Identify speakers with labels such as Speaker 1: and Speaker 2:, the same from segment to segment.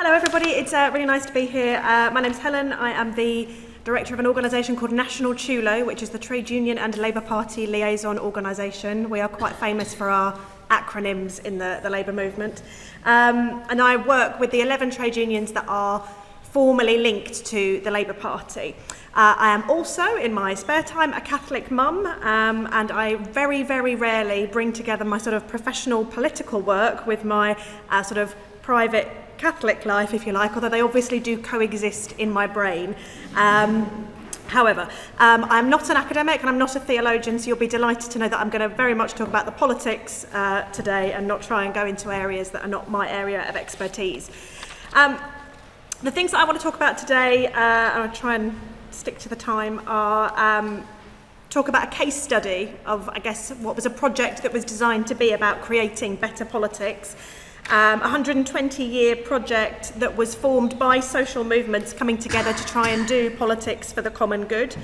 Speaker 1: Hello everybody, it's really nice to be here. My name's Helen. I am the director of an organisation called National Chulo, which is the Trade Union and Labour Party liaison organisation. We are quite famous for our acronyms in the Labour movement. And I work with the 11 trade unions that are formally linked to the Labour Party. I am also, in my spare time, a Catholic mum, and I very, very rarely bring together my sort of professional political work with my sort of private Catholic life, if you like, although they obviously do coexist in my brain. However, I'm not an academic and I'm not a theologian, so you'll be delighted to know that I'm going to very much talk about the politics today and not try and go into areas that are not my area of expertise. The things that I want to talk about today, and I'll try and stick to the time, are talk about a case study of, I guess, what was a project that was designed to be about creating better politics. A 120-year project that was formed by social movements coming together to try and do politics for the common good,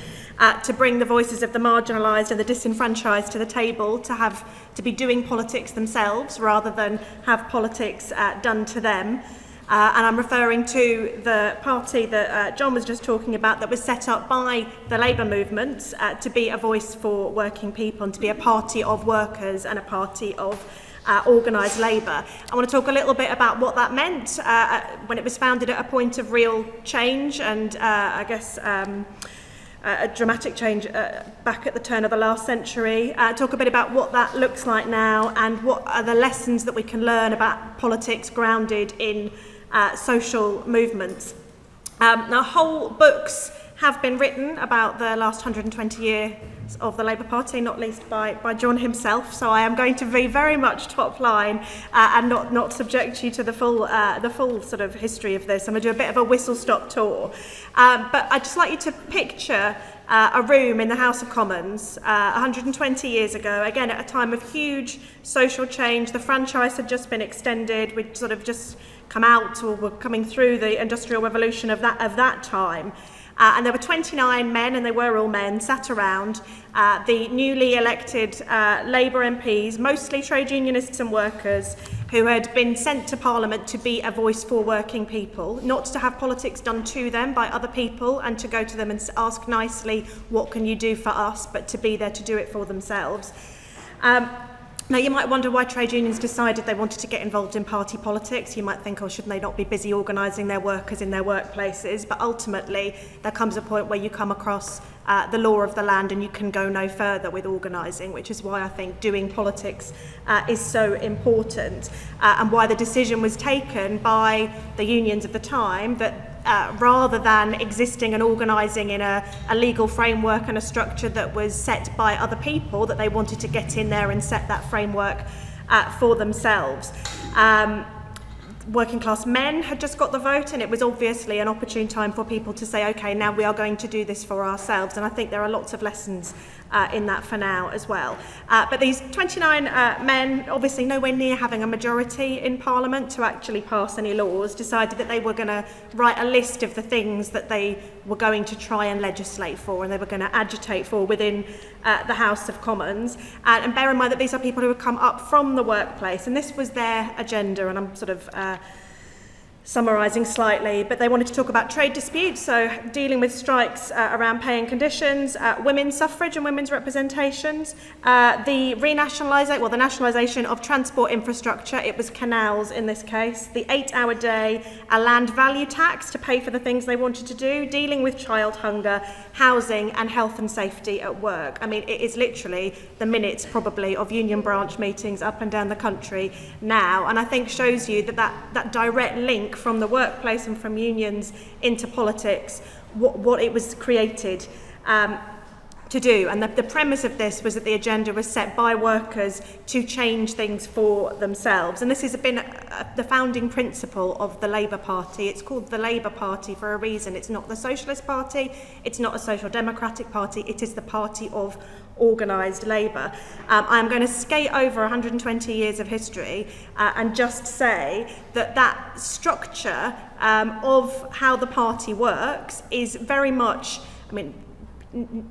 Speaker 1: to bring the voices of the marginalised and the disenfranchised to the table, to be doing politics themselves rather than have politics done to them. And I'm referring to the party that John was just talking about, that was set up by the Labour movement to be a voice for working people and to be a party of workers and a party of organised labour. I want to talk a little bit about what that meant when it was founded at a point of real change and I guess a dramatic change back at the turn of the last century. Talk a bit about what that looks like now and what are the lessons that we can learn about politics grounded in social movements. Now, whole books have been written about the last 120 years of the Labour Party, not least by John himself, so I am going to be very much top line and not subject you to the full sort of history of this. I'm going to do a bit of a whistle-stop tour. But I'd just like you to picture a room in the House of Commons 120 years ago, again at a time of huge social change. The franchise had just been extended. We'd sort of just come out, or were coming through the Industrial Revolution of that time. And there were 29 men, and they were all men, sat around, the newly elected Labour MPs, mostly trade unionists and workers, who had been sent to Parliament to be a voice for working people, not to have politics done to them by other people and to go to them and ask nicely, what can you do for us, but to be there to do it for themselves. Now, you might wonder why trade unions decided they wanted to get involved in party politics. You might think, oh, shouldn't they not be busy organising their workers in their workplaces? But ultimately, there comes a point where you come across the law of the land and you can go no further with organising, which is why I think doing politics is so important, and why the decision was taken by the unions of the time that rather than existing and organising in a legal framework and a structure that was set by other people, that they wanted to get in there and set that framework for themselves. Working class men had just got the vote, and it was obviously an opportune time for people to say, okay, now we are going to do this for ourselves. And I think there are lots of lessons in that for now as well. But these 29 men, obviously nowhere near having a majority in Parliament to actually pass any laws, decided that they were going to write a list of the things that they were going to try and legislate for, and they were going to agitate for within the House of Commons. And bear in mind that these are people who have come up from the workplace, and this was their agenda, and I'm sort of summarising slightly, but they wanted to talk about trade disputes, so dealing with strikes around pay and conditions, women's suffrage and women's representations, the nationalisation of transport infrastructure. It was canals in this case, the 8-hour day, a land value tax to pay for the things they wanted to do, dealing with child hunger, housing and health and safety at work. I mean, it is literally the minutes probably of union branch meetings up and down the country now, and I think shows you that direct link from the workplace and from unions into politics, what it was created to do. And the premise of this was that the agenda was set by workers to change things for themselves. And this has been the founding principle of the Labour Party. It's called the Labour Party for a reason. It's not the Socialist Party, it's not a Social Democratic Party, it is the party of organised labour. I'm going to skate over 120 years of history and just say that structure of how the party works is very much, I mean,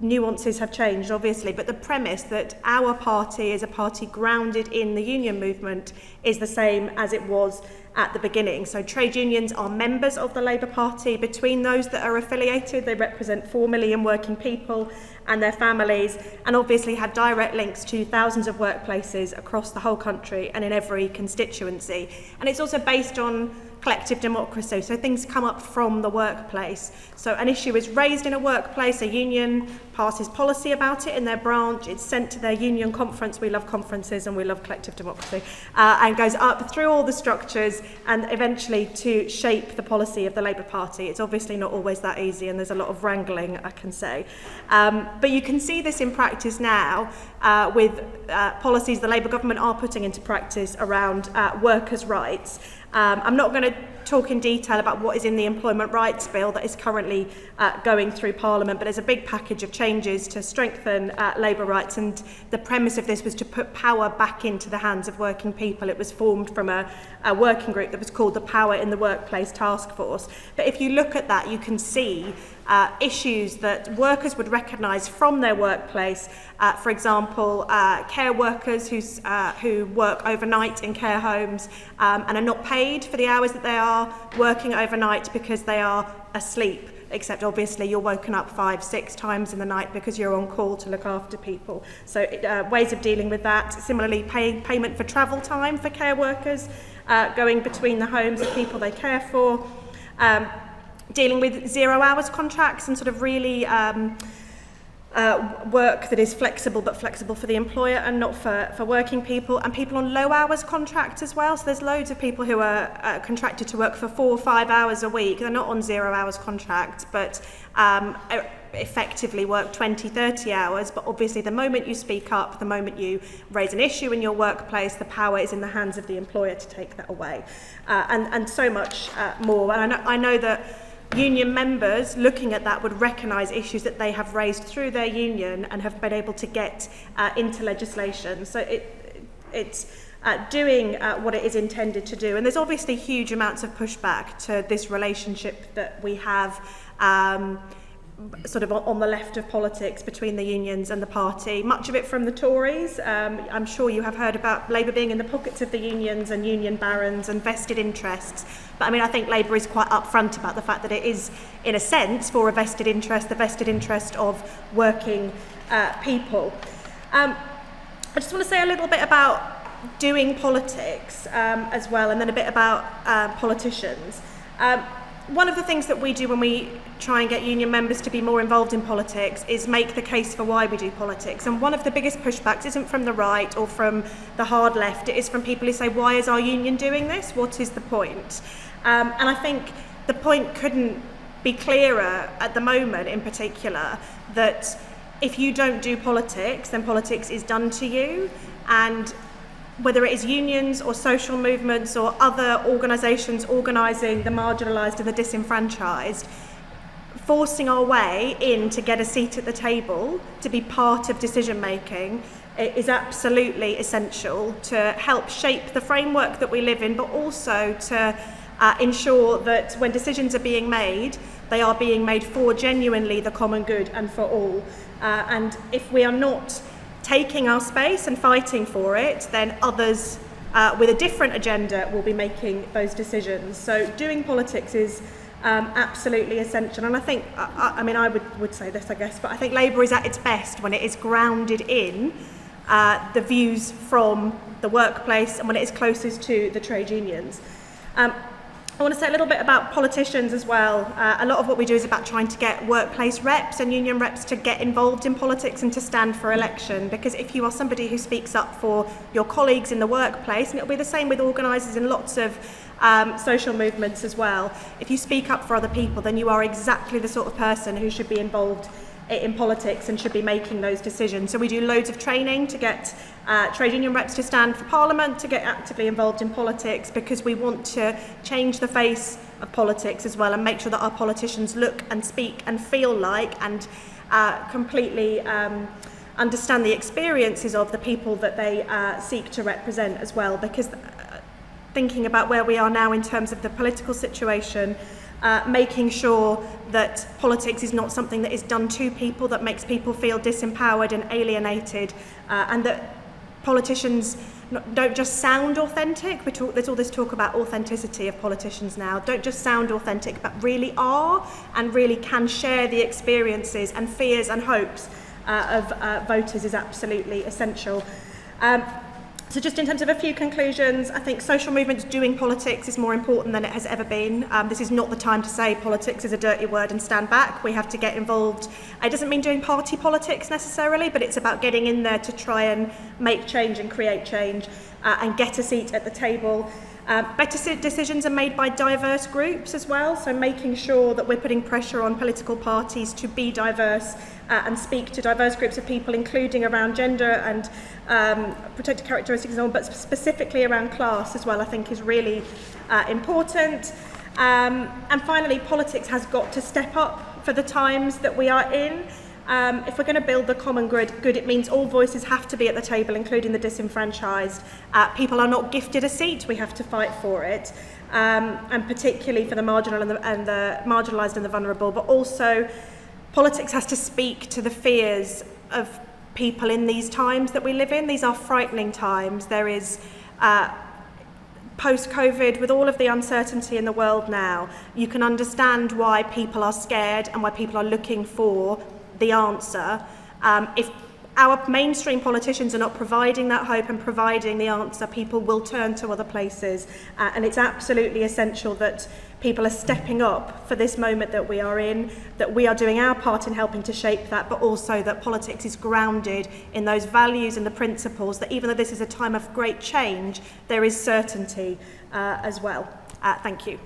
Speaker 1: nuances have changed obviously, but the premise that our party is a party grounded in the union movement is the same as it was at the beginning. So trade unions are members of the Labour Party. Between those that are affiliated, they represent 4 million working people and their families, and obviously have direct links to thousands of workplaces across the whole country and in every constituency. And it's also based on collective democracy, so things come up from the workplace. So an issue is raised in a workplace, a union passes policy about it in their branch, it's sent to their union conference, we love conferences and we love collective democracy, and goes up through all the structures and eventually to shape the policy of the Labour Party. It's obviously not always that easy, and there's a lot of wrangling, I can say. But you can see this in practice now with policies the Labour government are putting into practice around workers' rights. I'm not going to talk in detail about what is in the Employment Rights Bill that is currently going through Parliament, but there's a big package of changes to strengthen labour rights, and the premise of this was to put power back into the hands of working people. It was formed from a working group that was called the Power in the Workplace Task Force. But if you look at that, you can see issues that workers would recognise from their workplace. For example, care workers who work overnight in care homes and are not paid for the hours that they are working overnight because they are asleep, except obviously you're woken up 5-6 times in the night because you're on call to look after people. So ways of dealing with that. Similarly, payment for travel time for care workers going between the homes of people they care for. Dealing with 0 hours contracts and sort of really work that is flexible, but flexible for the employer and not for working people, and people on low hours contracts as well. So there's loads of people who are contracted to work for 4 or 5 hours a week. They're not on 0 hours contracts, but effectively work 20-30 hours. But obviously the moment you speak up, the moment you raise an issue in your workplace, the power is in the hands of the employer to take that away, and so much more. And I know that union members looking at that would recognise issues that they have raised through their union and have been able to get into legislation. So it's doing what it is intended to do. And there's obviously huge amounts of pushback to this relationship that we have sort of on the left of politics between the unions and the party, much of it from the Tories. I'm sure you have heard about Labour being in the pockets of the unions and union barons and vested interests. But I mean, I think Labour is quite upfront about the fact that it is, in a sense, for a vested interest, the vested interest of working people. I just want to say a little bit about doing politics as well, and then a bit about politicians. One of the things that we do when we try and get union members to be more involved in politics is make the case for why we do politics. And one of the biggest pushbacks isn't from the right or from the hard left, it is from people who say, why is our union doing this? What is the point? And I think the point couldn't be clearer at the moment in particular, that if you don't do politics, then politics is done to you. And whether it is unions or social movements or other organisations organising the marginalised and the disenfranchised, forcing our way in to get a seat at the table, to be part of decision making, is absolutely essential to help shape the framework that we live in, but also to ensure that when decisions are being made, they are being made for genuinely the common good and for all. And if we are not taking our space and fighting for it, then others with a different agenda will be making those decisions. So doing politics is absolutely essential. And I think, I mean, I would say this, I guess, but I think Labour is at its best when it is grounded in the views from the workplace and when it is closest to the trade unions. I want to say a little bit about politicians as well. A lot of what we do is about trying to get workplace reps and union reps to get involved in politics and to stand for election, because if you are somebody who speaks up for your colleagues in the workplace, and it'll be the same with organisers in lots of social movements as well, if you speak up for other people, then you are exactly the sort of person who should be involved in politics and should be making those decisions. So we do loads of training to get trade union reps to stand for Parliament, to get actively involved in politics, because we want to change the face of politics as well and make sure that our politicians look and speak and feel like and completely understand the experiences of the people that they seek to represent as well. Because thinking about where we are now in terms of the political situation, making sure that politics is not something that is done to people, that makes people feel disempowered and alienated, and that politicians don't just sound authentic. There's all this talk about authenticity of politicians now. Don't just sound authentic, but really are and really can share the experiences and fears and hopes of voters is absolutely essential. So just in terms of a few conclusions, I think social movements doing politics is more important than it has ever been. This is not the time to say politics is a dirty word and stand back. We have to get involved. It doesn't mean doing party politics necessarily, but it's about getting in there to try and make change and create change and get a seat at the table. Better decisions are made by diverse groups as well, so making sure that we're putting pressure on political parties to be diverse and speak to diverse groups of people, including around gender and protected characteristics and so on, but specifically around class as well, I think is really important. And finally, politics has got to step up for the times that we are in. If we're going to build the common good, it means all voices have to be at the table, including the disenfranchised. People are not gifted a seat, we have to fight for it, and particularly for the marginal and the marginalised and the vulnerable, but also politics has to speak to the fears of people in these times that we live in. These are frightening times. There is post-COVID, with all of the uncertainty in the world now, you can understand why people are scared and why people are looking for the answer. If our mainstream politicians are not providing that hope and providing the answer, people will turn to other places. And it's absolutely essential that people are stepping up for this moment that we are in, that we are doing our part in helping to shape that, but also that politics is grounded in those values and the principles that even though this is a time of great change, there is certainty as well. Thank you.